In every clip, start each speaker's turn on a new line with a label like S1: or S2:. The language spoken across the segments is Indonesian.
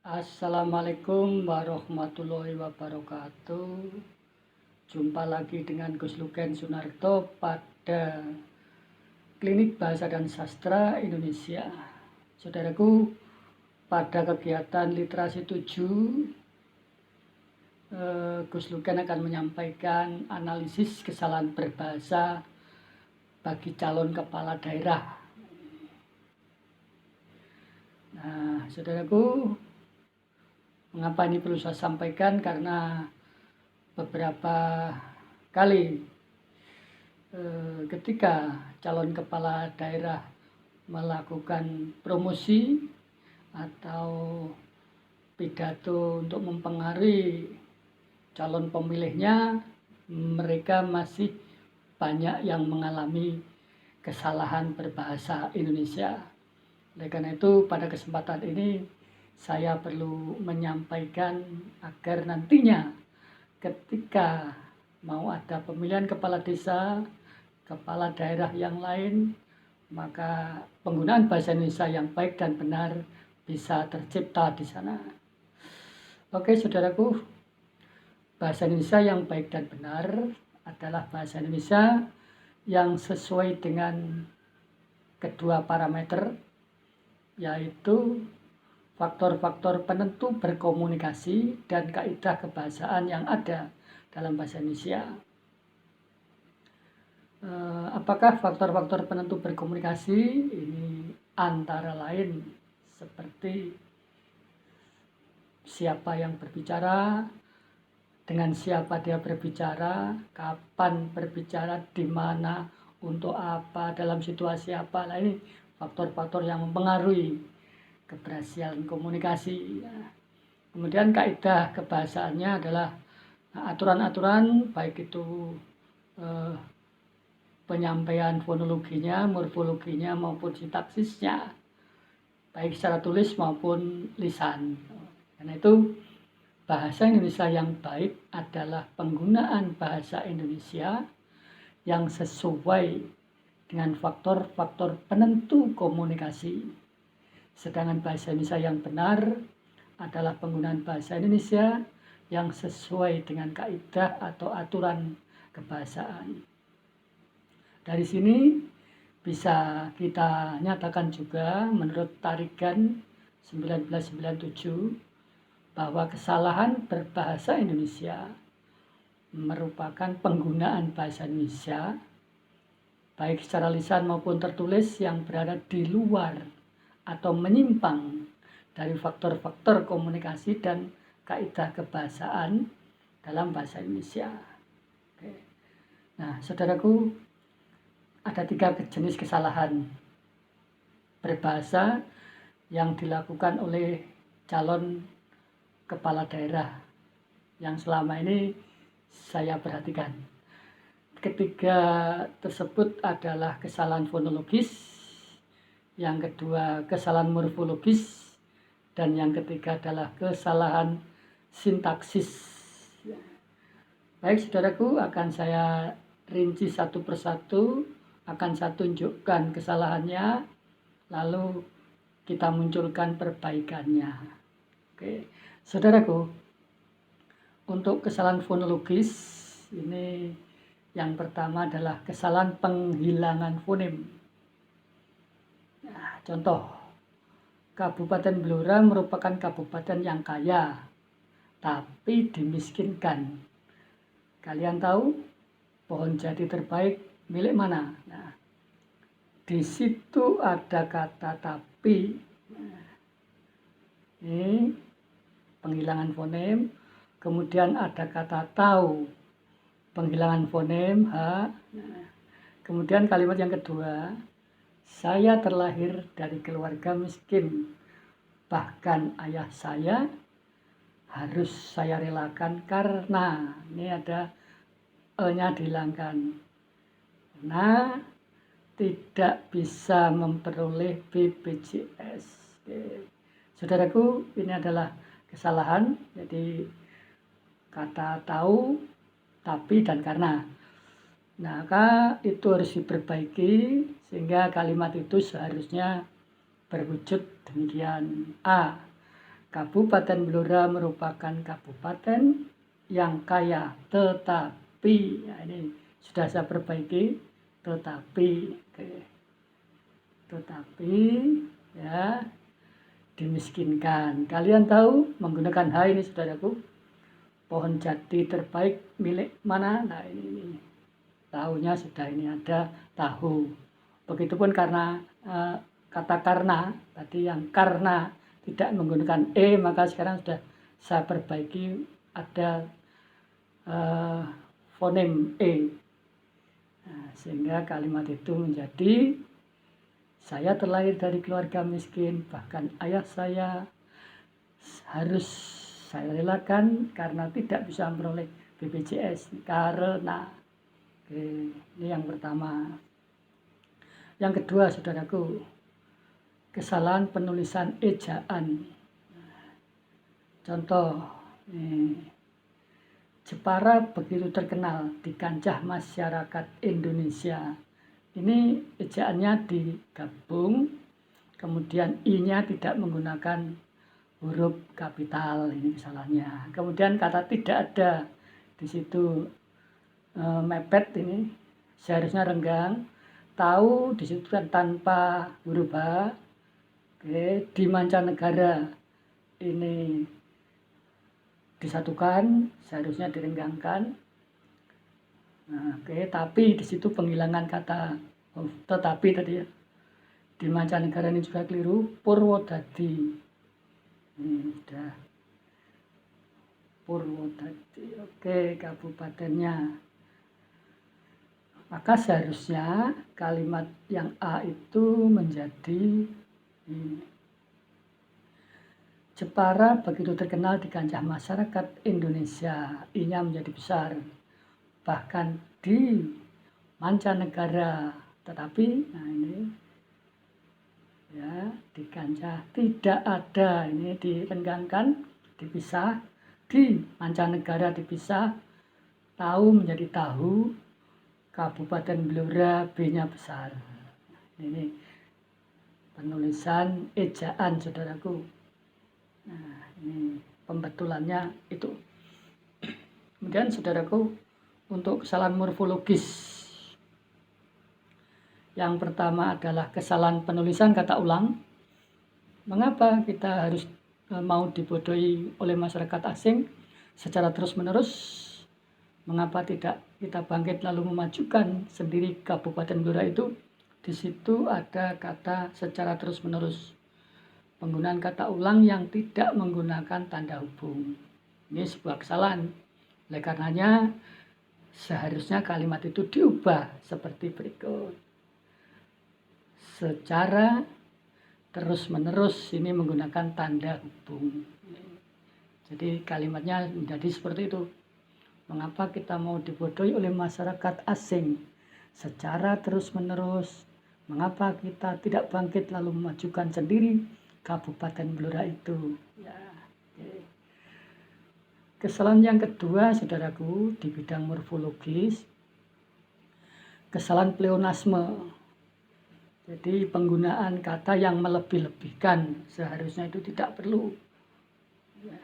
S1: Assalamualaikum warahmatullahi wabarakatuh. Jumpa lagi dengan Gus Luken Sunarto pada Klinik Bahasa dan Sastra Indonesia. Saudaraku, pada kegiatan literasi 7, Gus Luken akan menyampaikan analisis kesalahan berbahasa bagi calon kepala daerah. Nah, saudaraku, mengapa ini perlu saya sampaikan? Karena beberapa kali ketika calon kepala daerah melakukan promosi atau pidato untuk mempengaruhi calon pemilihnya, mereka masih banyak yang mengalami kesalahan berbahasa Indonesia. Oleh karena itu, pada kesempatan ini saya perlu menyampaikan agar nantinya ketika mau ada pemilihan kepala desa, kepala daerah yang lain, maka penggunaan bahasa Indonesia yang baik dan benar bisa tercipta di sana. Oke, saudaraku, bahasa Indonesia yang baik dan benar adalah bahasa Indonesia yang sesuai dengan kedua parameter, yaitu faktor-faktor penentu berkomunikasi dan kaidah kebahasaan yang ada dalam bahasa Indonesia. Apakah faktor-faktor penentu berkomunikasi? Ini antara lain seperti siapa yang berbicara, dengan siapa dia berbicara, kapan berbicara, di mana, untuk apa, dalam situasi apa. Nah, ini faktor-faktor yang mempengaruhi keberhasilan komunikasi. Kemudian kaidah kebahasaannya adalah aturan-aturan, baik itu penyampaian fonologinya, morfologinya maupun sintaksisnya, baik secara tulis maupun lisan. Karena itu bahasa Indonesia yang baik adalah penggunaan bahasa Indonesia yang sesuai dengan faktor-faktor penentu komunikasi. Sedangkan bahasa Indonesia yang benar adalah penggunaan bahasa Indonesia yang sesuai dengan kaidah atau aturan kebahasaan. Dari sini bisa kita nyatakan juga menurut Tarigan 1997 bahwa kesalahan berbahasa Indonesia merupakan penggunaan bahasa Indonesia baik secara lisan maupun tertulis yang berada di luar atau menyimpang dari faktor-faktor komunikasi dan kaidah kebahasaan dalam bahasa Indonesia. Oke. Nah, saudaraku, ada 3 jenis kesalahan berbahasa yang dilakukan oleh calon kepala daerah yang selama ini saya perhatikan. Ketiga tersebut adalah kesalahan fonologis, yang kedua kesalahan morfologis, dan yang ketiga adalah kesalahan sintaksis. Baik, saudaraku, akan saya rinci satu persatu, akan saya tunjukkan kesalahannya, lalu kita munculkan perbaikannya. Oke, saudaraku, untuk kesalahan fonologis ini yang pertama adalah kesalahan penghilangan fonem. Nah, contoh, Kabupaten Blora merupakan kabupaten yang kaya, tapi dimiskinkan. Kalian tahu pohon jati terbaik milik mana? Nah, di situ ada kata tapi. Nah, ini penghilangan fonem. Kemudian ada kata tahu, penghilangan fonem H. Nah, kemudian kalimat yang kedua, saya terlahir dari keluarga miskin, bahkan ayah saya harus saya relakan karena, ini ada E-nya dihilangkan, karena tidak bisa memperoleh BPJS. Oke. Saudaraku, ini adalah kesalahan, jadi kata tahu, tapi, dan karena. Nah, itu harus diperbaiki sehingga kalimat itu seharusnya berwujud demikian. A. Kabupaten Blora merupakan kabupaten yang kaya, tetapi ya ini sudah saya perbaiki, tetapi ya dimiskinkan. Kalian tahu menggunakan H ini, saudaraku, pohon jati terbaik milik mana? Nah ini tahunya sudah ini ada tahu. Begitupun karena kata karena tadi yang karena tidak menggunakan maka sekarang sudah saya perbaiki ada fonem Nah, sehingga kalimat itu menjadi saya terlahir dari keluarga miskin, bahkan ayah saya harus saya relakan karena tidak bisa memperoleh BPJS karena ini yang pertama. Yang kedua, saudaraku, kesalahan penulisan ejaan. Contoh, Jepara begitu terkenal di kancah masyarakat Indonesia. Ini ejaannya digabung, kemudian I-nya tidak menggunakan huruf kapital, ini kesalahannya. Kemudian kata tidak ada di situ, mepet ini seharusnya renggang. Tahu di situ kan tanpa huruf H. Di mancanegara ini disatukan, seharusnya direnggangkan. Nah, tapi di situ penghilangan kata tetapi tadi ya. Di mancanegara ini juga keliru, Purwodadi. Ini sudah Purwodadi. Oke, kabupatennya. Maka seharusnya kalimat yang A itu menjadi Jepara begitu terkenal di kancah masyarakat Indonesia. I-nya menjadi besar. Bahkan di mancanegara. Tetapi, nah ini ya di kancah tidak ada. Ini direnggangkan, dipisah. Di mancanegara dipisah. Tahu menjadi tahu. Kabupaten Blora B-nya besar. Ini penulisan ejaan, saudaraku. Nah, ini pembetulannya itu. Kemudian, saudaraku, untuk kesalahan morfologis. Yang pertama adalah kesalahan penulisan kata ulang. Mengapa kita harus mau dibodohi oleh masyarakat asing secara terus-menerus? Mengapa tidak kita bangkit lalu memajukan sendiri Kabupaten Blora itu? Di situ ada kata secara terus-menerus. Penggunaan kata ulang yang tidak menggunakan tanda hubung. Ini sebuah kesalahan. Oleh karenanya, seharusnya kalimat itu diubah seperti berikut. Secara terus-menerus ini menggunakan tanda hubung. Jadi kalimatnya menjadi seperti itu. Mengapa kita mau dibodohi oleh masyarakat asing secara terus-menerus? Mengapa kita tidak bangkit lalu memajukan sendiri Kabupaten Blora itu? Ya, okay. Kesalahan yang kedua, saudaraku, di bidang morfologis, kesalahan pleonasme. Jadi penggunaan kata yang melebih-lebihkan, seharusnya itu tidak perlu. Ya,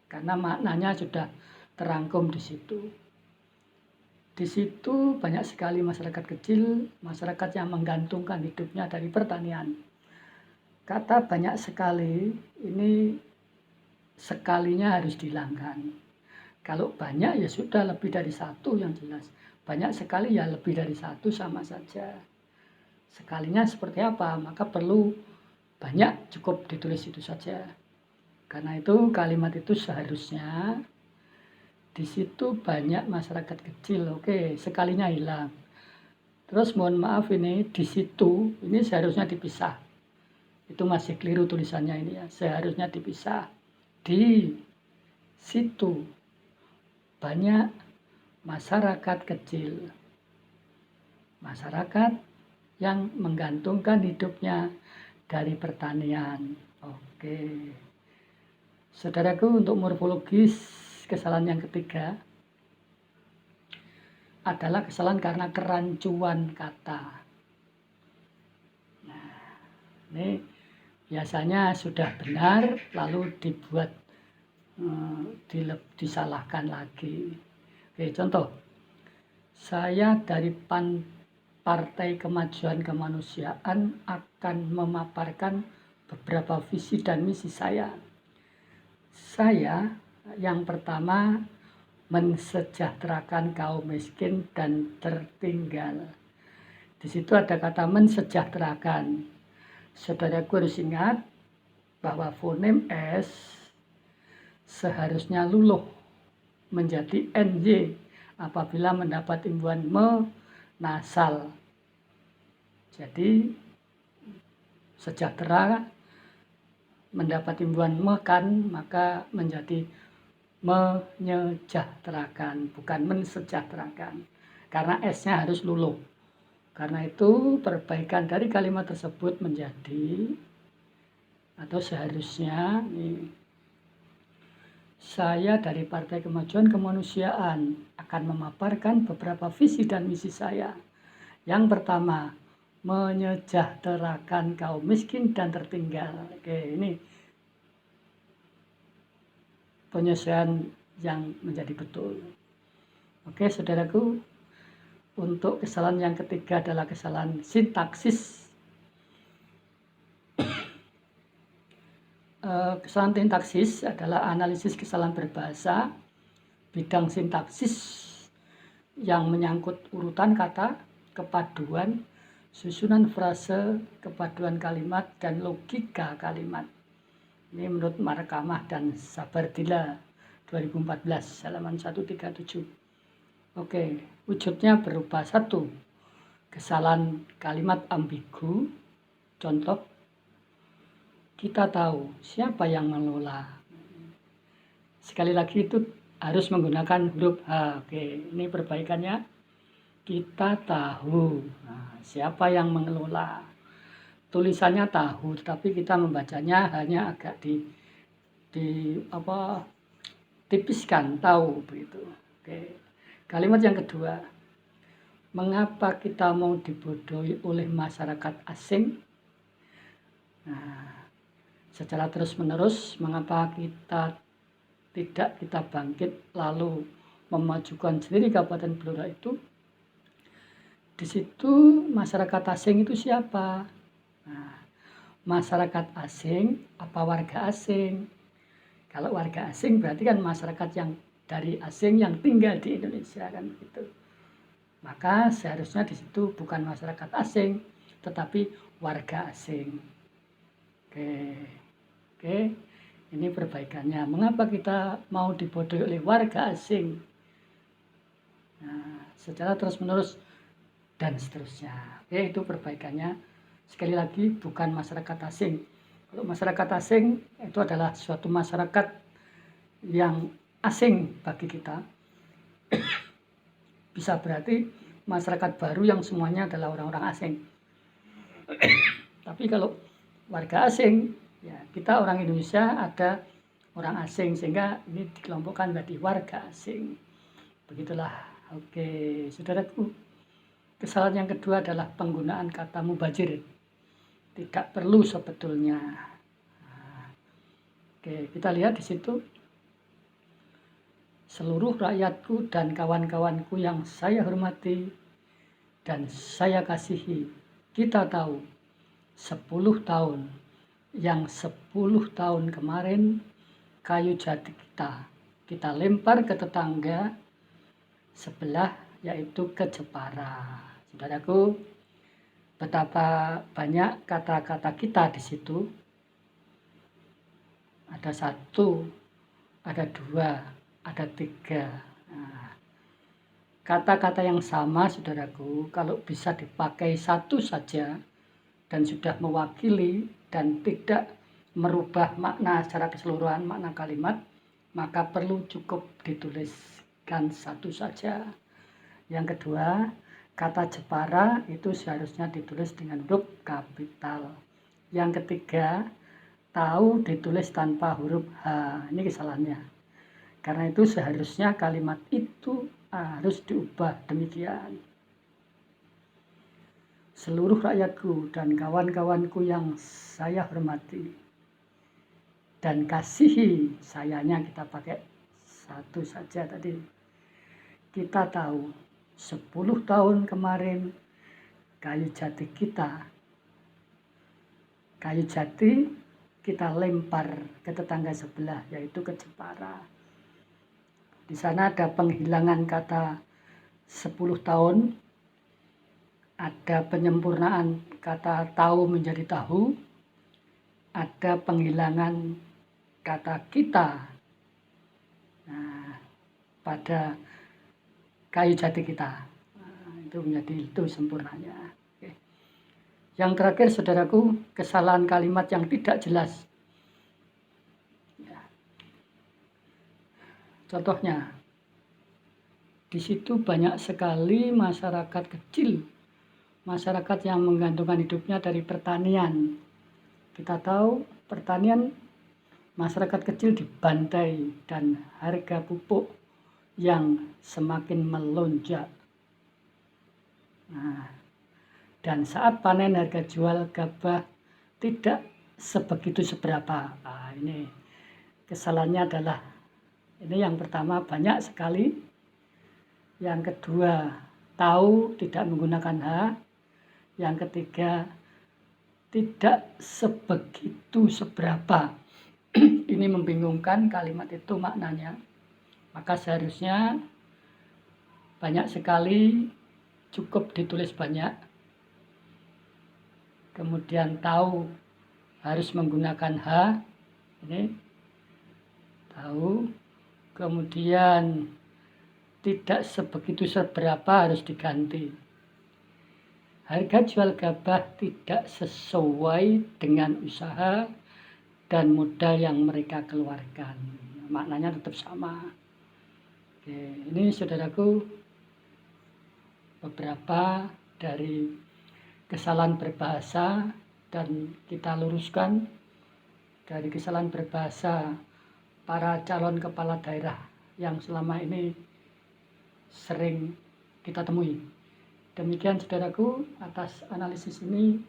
S1: karena maknanya sudah terangkum di situ. Di situ banyak sekali masyarakat kecil, masyarakat yang menggantungkan hidupnya dari pertanian. Kata banyak sekali, ini sekalinya harus dihilangkan. Kalau banyak ya sudah lebih dari satu yang jelas. Banyak sekali ya lebih dari satu sama saja. Sekalinya seperti apa? Maka perlu banyak, cukup ditulis itu saja. Karena itu kalimat itu seharusnya di situ banyak masyarakat kecil. Oke, sekalinya hilang. Terus mohon maaf ini di situ ini seharusnya dipisah. Itu masih keliru tulisannya ini ya. Seharusnya dipisah. Di situ banyak masyarakat kecil. Masyarakat yang menggantungkan hidupnya dari pertanian. Oke. Saudaraku, untuk morfologis, kesalahan yang ketiga adalah kesalahan karena kerancuan kata. Nah, ini biasanya sudah benar lalu dibuat disalahkan lagi. Oke, contoh, saya dari Partai Kemajuan Kemanusiaan akan memaparkan beberapa visi dan misi saya. Saya yang pertama mensejahterakan kaum miskin dan tertinggal. Di situ ada kata mensejahterakan. Saudaraku harus ingat bahwa fonem S seharusnya luluh menjadi NY apabila mendapat imbuhan nasal. Jadi sejahtera mendapat imbuhan kan, maka menjadi menyejahterakan, bukan mensejahterakan. Karena S-nya harus luluh. Karena itu perbaikan dari kalimat tersebut menjadi atau seharusnya saya dari Partai Kemajuan Kemanusiaan akan memaparkan beberapa visi dan misi saya. Yang pertama, menyejahterakan kaum miskin dan tertinggal. Oke, ini penyesuaian yang menjadi betul. Oke, saudaraku, untuk kesalahan yang ketiga adalah kesalahan sintaksis. Kesalahan sintaksis adalah analisis kesalahan berbahasa, bidang sintaksis yang menyangkut urutan kata, kepaduan, susunan frase, kepaduan kalimat, dan logika kalimat. Ini menurut Markamah dan Sabardila 2014, halaman 137. Oke, wujudnya berupa 1. Kesalahan kalimat ambigu. Contoh, kita tahu siapa yang mengelola. Sekali lagi itu harus menggunakan huruf H. Oke, ini perbaikannya. Kita tahu siapa yang mengelola. Tulisannya tahu, tapi kita membacanya hanya agak tipiskan, tahu begitu. Oke. Kalimat yang kedua, mengapa kita mau dibodohi oleh masyarakat asing? Secara terus-menerus, mengapa kita bangkit lalu memajukan sendiri Kabupaten Blora itu? Di situ masyarakat asing itu siapa? Masyarakat asing apa warga asing? Kalau warga asing berarti kan masyarakat yang dari asing yang tinggal di Indonesia kan begitu. Maka seharusnya di situ bukan masyarakat asing, tetapi warga asing. Oke, ini perbaikannya. Mengapa kita mau dibodohi oleh warga asing? Secara terus-menerus dan seterusnya. Oke, itu perbaikannya. Sekali lagi, bukan masyarakat asing. Kalau masyarakat asing itu adalah suatu masyarakat yang asing bagi kita. Bisa berarti masyarakat baru yang semuanya adalah orang-orang asing. Tapi kalau warga asing, ya kita orang Indonesia ada orang asing, sehingga ini dikelompokkan menjadi warga asing. Begitulah. Oke, saudaraku. Kesalahan yang kedua adalah penggunaan kata mubazir. Tidak perlu sebetulnya. Oke, kita lihat di situ. Seluruh rakyatku dan kawan-kawanku yang saya hormati dan saya kasihi, kita tahu 10 tahun, yang 10 tahun kemarin kayu jati kita lempar ke tetangga sebelah, yaitu ke Jepara. Saudaraku, betapa banyak kata-kata kita di situ. Ada 1, ada 2, ada 3. Kata-kata yang sama, saudaraku, kalau bisa dipakai satu saja dan sudah mewakili dan tidak merubah makna secara keseluruhan, makna kalimat, maka perlu cukup dituliskan satu saja. Yang kedua, kata Jepara itu seharusnya ditulis dengan huruf kapital. Yang ketiga, tahu ditulis tanpa huruf H. Ini kesalahannya. Karena itu seharusnya kalimat itu harus diubah demikian. seluruh rakyatku dan kawan-kawanku yang saya hormati dan kasihi, sayanya kita pakai satu saja tadi. Kita tahu 10 tahun kemarin kayu jati kita lempar ke tetangga sebelah, yaitu ke Jepara. Di sana ada penghilangan kata 10 tahun, ada penyempurnaan kata tahu menjadi tahu, ada penghilangan kata kita pada kayu jati kita. Itu menjadi itu sempurnanya. Oke. Yang terakhir, saudaraku, kesalahan kalimat yang tidak jelas. Contohnya, di situ banyak sekali masyarakat kecil, masyarakat yang menggantungkan hidupnya dari pertanian. Kita tahu pertanian, masyarakat kecil dibantai dan harga pupuk yang semakin melonjak. Dan saat panen harga jual gabah tidak sebegitu seberapa. Ini kesalahannya adalah, ini yang pertama banyak sekali. Yang kedua, tahu tidak menggunakan hak. Yang ketiga, tidak sebegitu seberapa. Ini membingungkan kalimat itu maknanya. Maka seharusnya banyak sekali, cukup ditulis banyak. Kemudian tahu harus menggunakan hak. Ini tahu. Kemudian tidak sebegitu seberapa harus diganti. Harga jual gabah tidak sesuai dengan usaha dan modal yang mereka keluarkan. Maknanya tetap sama. Oke, ini saudaraku beberapa dari kesalahan berbahasa, dan kita luruskan dari kesalahan berbahasa para calon kepala daerah yang selama ini sering kita temui. Demikian saudaraku, atas analisis ini,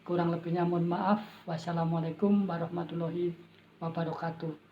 S1: kurang lebihnya mohon maaf. Wassalamualaikum warahmatullahi wabarakatuh.